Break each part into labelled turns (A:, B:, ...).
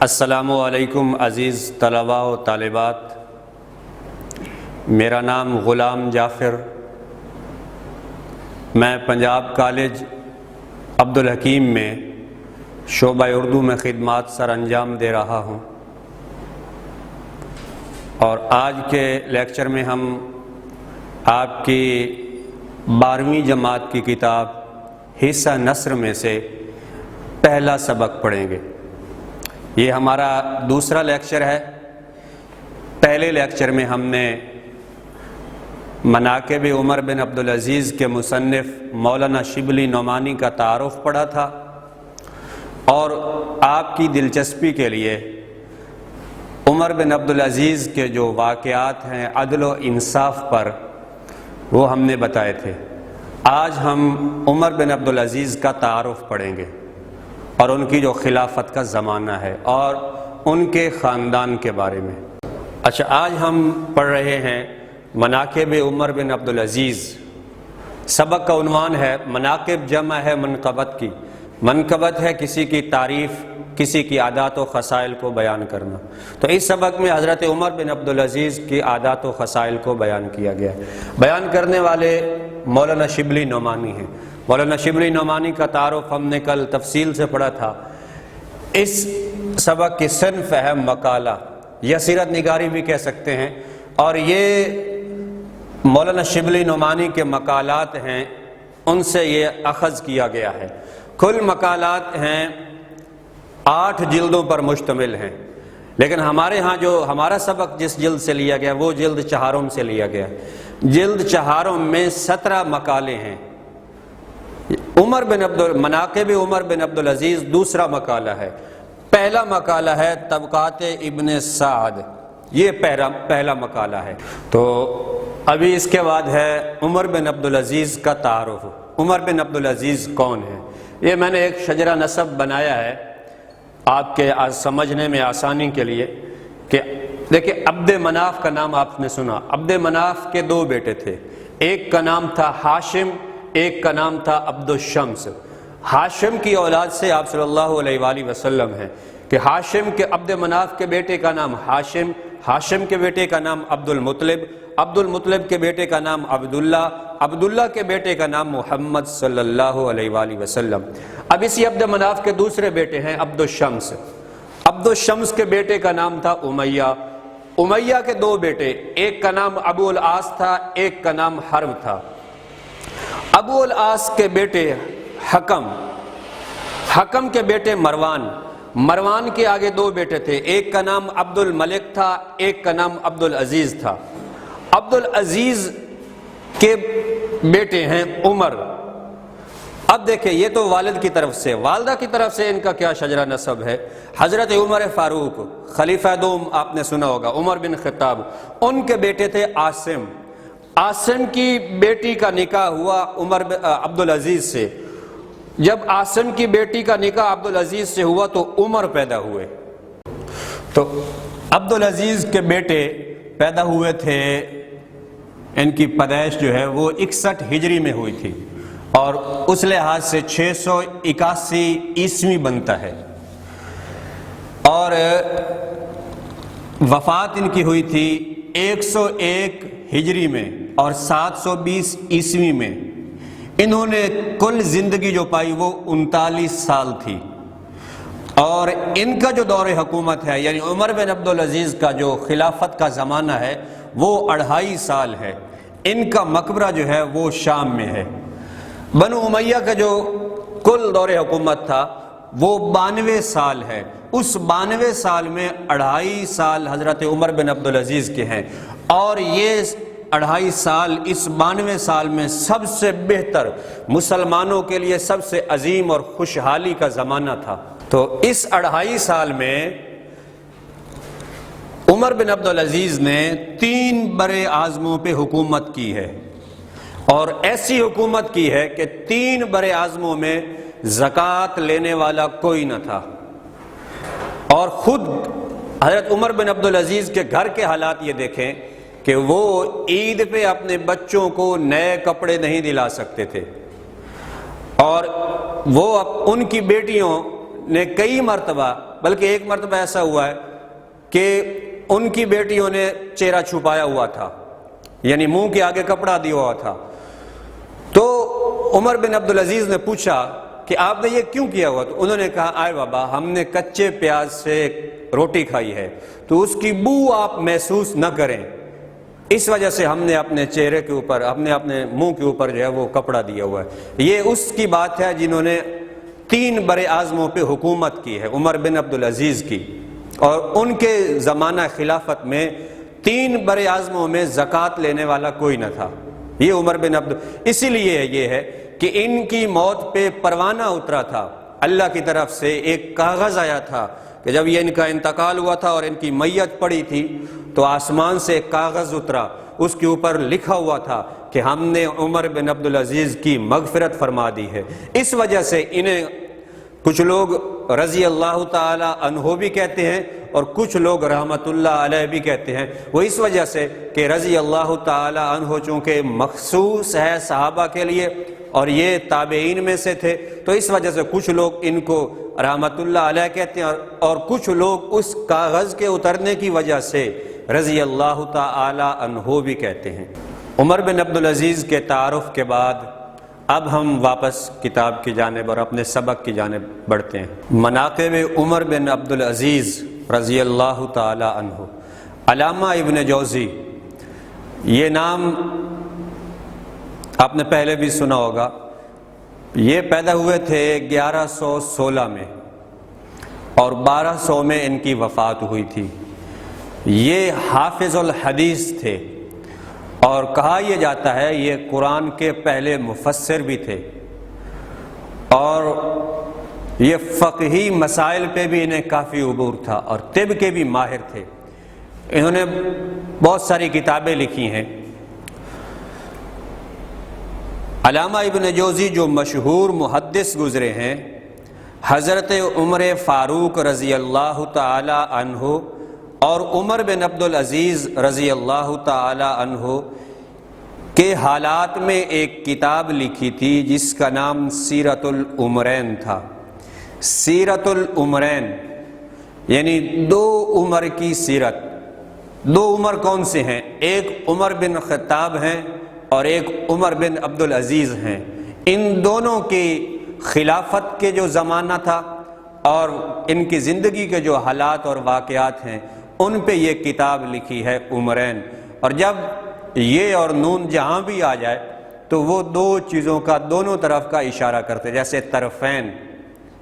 A: السلام علیکم عزیز طلباء و طالبات، میرا نام غلام جعفر، میں پنجاب کالج عبدالحکیم میں شعبہ اردو میں خدمات سر انجام دے رہا ہوں، اور آج کے لیکچر میں ہم آپ کی 12ویں جماعت کی کتاب حصہ نثر میں سے پہلا سبق پڑھیں گے۔ یہ ہمارا دوسرا لیکچر ہے۔ پہلے لیکچر میں ہم نے مناقب عمر بن عبدالعزیز کے مصنف مولانا شبلی نعمانی کا تعارف پڑھا تھا، اور آپ کی دلچسپی کے لیے عمر بن عبدالعزیز کے جو واقعات ہیں عدل و انصاف پر، وہ ہم نے بتائے تھے۔ آج ہم عمر بن عبدالعزیز کا تعارف پڑھیں گے اور ان کی جو خلافت کا زمانہ ہے اور ان کے خاندان کے بارے میں۔ اچھا، آج ہم پڑھ رہے ہیں مناقب عمر بن عبدالعزیز۔ سبق کا عنوان ہے مناقب، جمع ہے منقبت کی۔ منقبت ہے کسی کی تعریف، کسی کی عادات و خصائل کو بیان کرنا۔ تو اس سبق میں حضرت عمر بن عبدالعزیز کی عادات و خصائل کو بیان کیا گیا ہے۔ بیان کرنے والے مولانا شبلی نعمانی ہیں۔ مولانا شبلی نعمانی کا تعارف ہم نے کل تفصیل سے پڑھا تھا۔ اس سبق کی صنف ہے مقالہ، یا سیرت نگاری بھی کہہ سکتے ہیں، اور یہ مولانا شبلی نعمانی کے مقالات ہیں، ان سے یہ اخذ کیا گیا ہے۔ کل مقالات ہیں 8 جلدوں پر مشتمل ہیں، لیکن ہمارے ہاں جو ہمارا سبق جس جلد سے لیا گیا وہ جلد چہارم سے لیا گیا۔ جلد چہارم میں 17 مقالے ہیں۔ مناقب عمر بن عبدالعزیز دوسرا مقالہ ہے۔ پہلا مقالہ ہے طبقات ابن سعد، یہ پہلا مقالہ ہے۔ تو ابھی اس کے بعد ہے عمر بن عبدالعزیز کا تعارف۔ عمر بن عبدالعزیز کون ہے؟ یہ میں نے ایک شجرہ نسب بنایا ہے آپ کے سمجھنے میں آسانی کے لیے، کہ دیکھیں عبد مناف کا نام آپ نے سنا۔ عبد مناف کے 2 بیٹے تھے، ایک کا نام تھا ہاشم، ایک کا نام تھا عبد الشمس۔ ہاشم کی اولاد سے آپ صلی اللہ علیہ وآلہ وسلم ہیں، کہ ہاشم کے عبد مناف کے بیٹے کا نام ہاشم، ہاشم کے بیٹے کا نام عبد المطلب، عبد المطلب کے بیٹے کا نام عبداللہ، عبداللہ کے بیٹے کا نام محمد صلی اللہ علیہ وآلہ وسلم۔ اب اسی عبد مناف کے دوسرے بیٹے ہیں عبد الشمس۔ عبد الشمس کے بیٹے کا نام تھا امیہ۔ امیہ کے 2 بیٹے، ایک کا نام ابو العاص تھا، ایک کا نام حرب تھا۔ ابو العاص کے بیٹے حکم، حکم کے بیٹے مروان، مروان کے آگے 2 بیٹے تھے، ایک کا نام عبد الملک تھا، ایک کا نام عبد العزیز تھا۔ عبد العزیز کے بیٹے ہیں عمر۔ اب دیکھیں، یہ تو والد کی طرف سے، والدہ کی طرف سے ان کا کیا شجرہ نسب ہے؟ حضرت عمر فاروق، خلیفہ دوم آپ نے سنا ہوگا، عمر بن خطاب، ان کے بیٹے تھے عاصم۔ عاصم کی بیٹی کا نکاح ہوا عبدالعزیز سے۔ جب عاصم کی بیٹی کا نکاح عبدالعزیز سے ہوا تو عمر پیدا ہوئے۔ تو عبدالعزیز کے بیٹے پیدا ہوئے تھے، ان کی پیدائش جو ہے وہ 61 ہجری میں ہوئی تھی، اور اس لحاظ سے 681 عیسوی بنتا ہے، اور وفات ان کی ہوئی تھی 101 ہجری میں اور 720 عیسوی میں۔ انہوں نے کل زندگی جو پائی وہ 39 سال تھی، اور ان کا جو دور حکومت ہے، یعنی عمر بن عبدالعزیز کا جو خلافت کا زمانہ ہے وہ 2.5 سال ہے۔ ان کا مقبرہ جو ہے وہ شام میں ہے۔ بنو امیہ کا جو کل دور حکومت تھا وہ 92 سال ہے۔ اس 92 سال میں 2.5 سال حضرت عمر بن عبدالعزیز کے ہیں، اور یہ 2.5 سال، اس 92 سال میں سب سے بہتر، مسلمانوں کے لیے سب سے عظیم اور خوشحالی کا زمانہ تھا۔ تو اس 2.5 سال میں عمر بن عبدالعزیز نے 3 برے اعظموں پہ حکومت کی ہے، اور ایسی حکومت کی ہے کہ 3 برے اعظموں میں زکوٰۃ لینے والا کوئی نہ تھا، اور خود حضرت عمر بن عبدالعزیز کے گھر کے حالات یہ دیکھیں کہ وہ عید پہ اپنے بچوں کو نئے کپڑے نہیں دلا سکتے تھے، اور وہ ان کی بیٹیوں نے کئی مرتبہ بلکہ ایک مرتبہ ایسا ہوا ہے کہ ان کی بیٹیوں نے چہرہ چھپایا ہوا تھا، یعنی منہ کے آگے کپڑا دیا ہوا تھا. تو عمر بن عبدالعزیز نے پوچھا کہ آپ نے یہ کیوں کیا ہوا؟ تو انہوں نے کہا آئے بابا، ہم نے کچے پیاز سے روٹی کھائی ہے تو اس کی بو آپ محسوس نہ کریں، اس وجہ سے ہم نے اپنے چہرے کے اوپر، اپنے منہ کے اوپر جو ہے وہ کپڑا دیا ہوا ہے. یہ اس کی بات ہے جنہوں نے 3 بر اعظموں پہ حکومت کی ہے، عمر بن عبدالعزیز کی، اور ان کے زمانہ خلافت میں 3 بر اعظموں میں زکوٰۃ لینے والا کوئی نہ تھا. یہ عمر بن اسی لیے یہ ہے کہ ان کی موت پہ پروانہ اترا تھا، اللہ کی طرف سے ایک کاغذ آیا تھا کہ جب یہ ان کا انتقال ہوا تھا اور ان کی میت پڑی تھی تو آسمان سے ایک کاغذ اترا، اس کے اوپر لکھا ہوا تھا کہ ہم نے عمر بن عبدالعزیز کی مغفرت فرما دی ہے. اس وجہ سے انہیں کچھ لوگ رضی اللہ تعالی عنہ بھی کہتے ہیں اور کچھ لوگ رحمت اللہ علیہ بھی کہتے ہیں. وہ اس وجہ سے کہ رضی اللہ تعالی عنہ چونکہ مخصوص ہے صحابہ کے لیے اور یہ تابعین میں سے تھے، تو اس وجہ سے کچھ لوگ ان کو رحمت اللہ علیہ کہتے ہیں اور کچھ لوگ اس کاغذ کے اترنے کی وجہ سے رضی اللہ تعالی عنہ بھی کہتے ہیں. عمر بن عبدالعزیز کے تعارف کے بعد اب ہم واپس کتاب کی جانب اور اپنے سبق کی جانب بڑھتے ہیں. مناقب عمر بن عبدالعزیز رضی اللہ تعالی عنہ. علامہ ابن جوزی، یہ نام آپ نے پہلے بھی سنا ہوگا. یہ پیدا ہوئے تھے 1116 میں اور 1200 میں ان کی وفات ہوئی تھی. یہ حافظ الحدیث تھے اور کہا یہ جاتا ہے یہ قرآن کے پہلے مفسر بھی تھے اور یہ فقہی مسائل پہ بھی انہیں کافی عبور تھا اور طب کے بھی ماہر تھے. انہوں نے بہت ساری کتابیں لکھی ہیں. علامہ ابن جوزی جو مشہور محدث گزرے ہیں، حضرت عمر فاروق رضی اللہ تعالی عنہ اور عمر بن عبدالعزیز رضی اللہ تعالی عنہ کے حالات میں ایک کتاب لکھی تھی جس کا نام سیرت العمرین تھا. سیرت العمرین یعنی 2 عمر کی سیرت. 2 عمر کون سے ہیں؟ ایک عمر بن خطاب ہیں اور ایک عمر بن عبدالعزیز ہیں. ان دونوں کی خلافت کے جو زمانہ تھا اور ان کی زندگی کے جو حالات اور واقعات ہیں ان پہ یہ کتاب لکھی ہے عمرین. اور جب یہ اور نون جہاں بھی آ جائے تو وہ 2 چیزوں کا دونوں طرف کا اشارہ کرتے، جیسے طرفین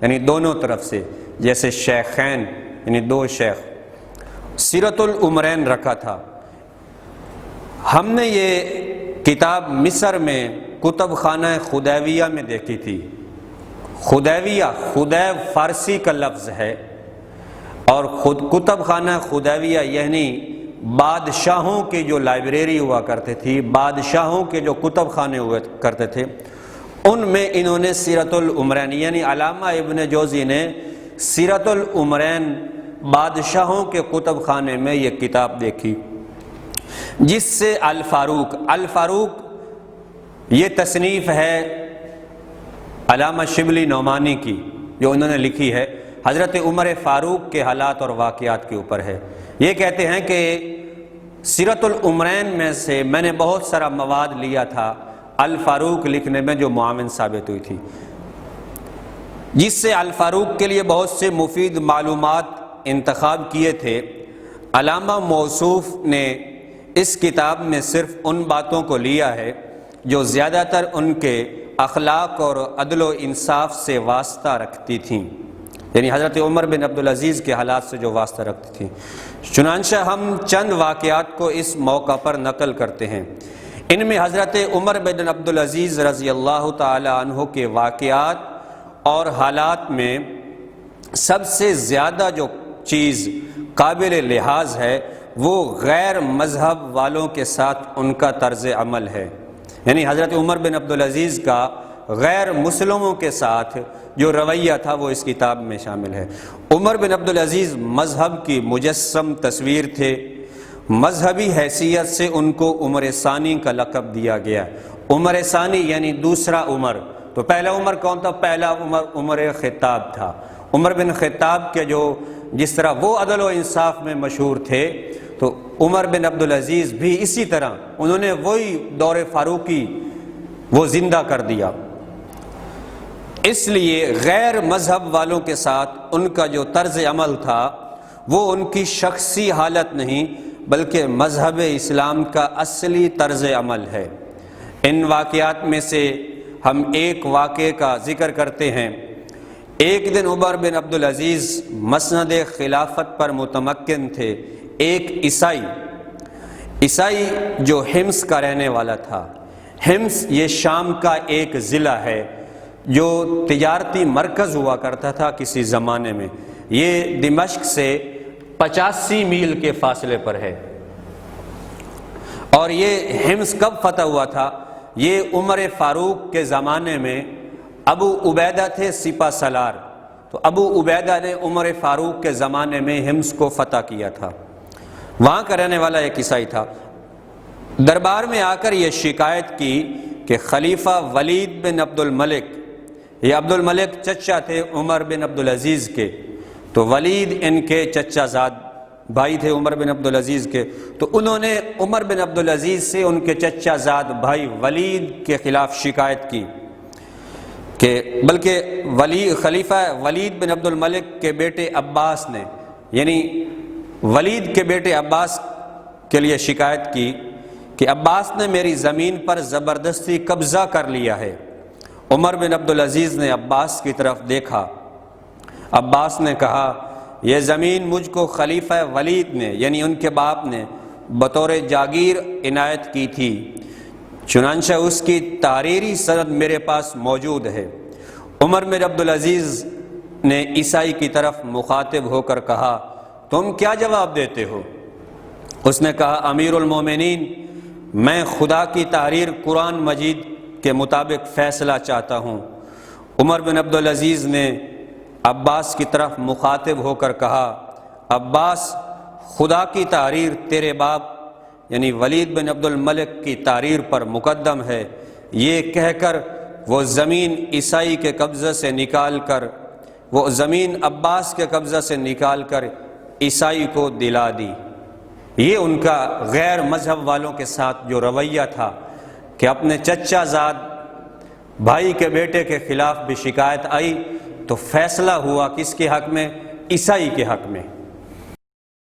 A: یعنی دونوں طرف سے، جیسے شیخین یعنی 2 شیخ. سیرت العمرین رکھا تھا. ہم نے یہ کتاب مصر میں کتب خانہ خدیویہ میں دیکھی تھی. خدیویہ، خدیو فارسی کا لفظ ہے اور کتب خانہ خدیویہ یعنی بادشاہوں کی جو لائبریری ہوا کرتے تھی، بادشاہوں کے جو کتب خانے ہوا کرتے تھے، ان میں انہوں نے سیرت العمرین یعنی علامہ ابن جوزی نے سیرت العمرین بادشاہوں کے کتب خانے میں یہ کتاب دیکھی، جس سے الفاروق یہ تصنیف ہے علامہ شبلی نعمانی کی جو انہوں نے لکھی ہے، حضرت عمر فاروق کے حالات اور واقعات کے اوپر ہے. یہ کہتے ہیں کہ سیرت العمرین میں سے میں نے بہت سارا مواد لیا تھا الفاروق لکھنے میں جو معاون ثابت ہوئی تھی، جس سے الفاروق کے لیے بہت سے مفید معلومات انتخاب کیے تھے. علامہ موصوف نے اس کتاب میں صرف ان باتوں کو لیا ہے جو زیادہ تر ان کے اخلاق اور عدل و انصاف سے واسطہ رکھتی تھیں، یعنی حضرت عمر بن عبدالعزیز کے حالات سے جو واسطہ رکھتی تھیں. چنانچہ ہم چند واقعات کو اس موقع پر نقل کرتے ہیں. ان میں حضرت عمر بن عبدالعزیز رضی اللہ تعالی عنہ کے واقعات اور حالات میں سب سے زیادہ جو چیز قابل لحاظ ہے وہ غیر مذہب والوں کے ساتھ ان کا طرز عمل ہے. یعنی حضرت عمر بن عبدالعزیز کا غیر مسلموں کے ساتھ جو رویہ تھا وہ اس کتاب میں شامل ہے. عمر بن عبدالعزیز مذہب کی مجسم تصویر تھے. مذہبی حیثیت سے ان کو عمر ثانی کا لقب دیا گیا. عمر ثانی یعنی دوسرا عمر. تو پہلا عمر کون تھا؟ پہلا عمر عمر خطاب تھا. عمر بن خطاب کے جس طرح وہ عدل و انصاف میں مشہور تھے، تو عمر بن عبدالعزیز بھی اسی طرح انہوں نے وہی دور فاروقی وہ زندہ کر دیا۔ اس لیے غیر مذہب والوں کے ساتھ ان کا جو طرز عمل تھا وہ ان کی شخصی حالت نہیں بلکہ مذہب اسلام کا اصلی طرز عمل ہے۔ ان واقعات میں سے ہم ایک واقعے کا ذکر کرتے ہیں۔ ایک دن عمر بن عبدالعزیز مسند خلافت پر متمکن تھے۔ ایک عیسائی جو حمص کا رہنے والا تھا، حمص یہ شام کا ایک ضلع ہے جو تجارتی مرکز ہوا کرتا تھا کسی زمانے میں، یہ دمشق سے 85 میل کے فاصلے پر ہے۔ اور یہ حمص کب فتح ہوا تھا؟ یہ عمر فاروق کے زمانے میں ابو عبیدہ تھے سپہ سالار، تو ابو عبیدہ نے عمر فاروق کے زمانے میں حمص کو فتح کیا تھا۔ وہاں کا رہنے والا ایک عیسائی تھا، دربار میں آ کر یہ شکایت کی کہ خلیفہ ولید بن عبد الملک، یہ عبد الملک چچا تھے عمر بن عبدالعزیز کے، تو ولید ان کے چچا زاد بھائی تھے عمر بن عبدالعزیز کے، تو انہوں نے عمر بن عبدالعزیز سے ان کے چچا زاد بھائی ولید کے خلاف شکایت کی کہ بلکہ خلیفہ ولید بن عبد الملک کے بیٹے عباس نے، یعنی ولید کے بیٹے عباس کے لیے شکایت کی کہ عباس نے میری زمین پر زبردستی قبضہ کر لیا ہے۔ عمر بن عبدالعزیز نے عباس کی طرف دیکھا، عباس نے کہا یہ زمین مجھ کو خلیفہ ولید نے یعنی ان کے باپ نے بطور جاگیر عنایت کی تھی، چنانچہ اس کی تحریری سند میرے پاس موجود ہے۔ عمر بن عبدالعزیز نے عیسائی کی طرف مخاطب ہو کر کہا تم کیا جواب دیتے ہو؟ اس نے کہا امیر المومنین، میں خدا کی تحریر قرآن مجید کے مطابق فیصلہ چاہتا ہوں۔ عمر بن عبدالعزیز نے عباس کی طرف مخاطب ہو کر کہا عباس، خدا کی تحریر تیرے باپ یعنی ولید بن عبد الملک کی تحریر پر مقدم ہے۔ یہ کہہ کر وہ زمین عیسائی کے قبضے سے نکال کر وہ زمین عباس کے قبضے سے نکال کر عیسائی کو دلا دی۔ یہ ان کا غیر مذہب والوں کے ساتھ جو رویہ تھا کہ اپنے چچا زاد بھائی کے بیٹے کے خلاف بھی شکایت آئی تو فیصلہ ہوا کس کے حق میں؟ عیسائی کے حق میں۔